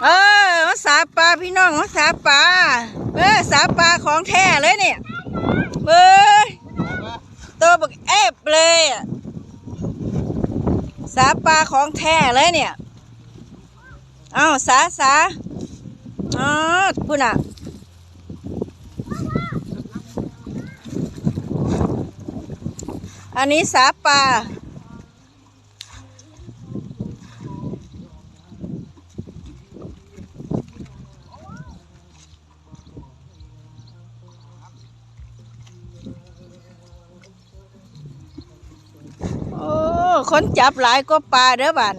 เออมาสาปลาพี่น้องมาสาปลาสาปลาของแท้เลยเนี่ยเบ้ยตัวบักเอฟเลยอะสาปลาของแท้เลยเนี่ยอ้าวสาอ๋อพุ่นอ่ะอันนี้สาปลาโอ้คนจับหลายก็ปลาเด้อบัน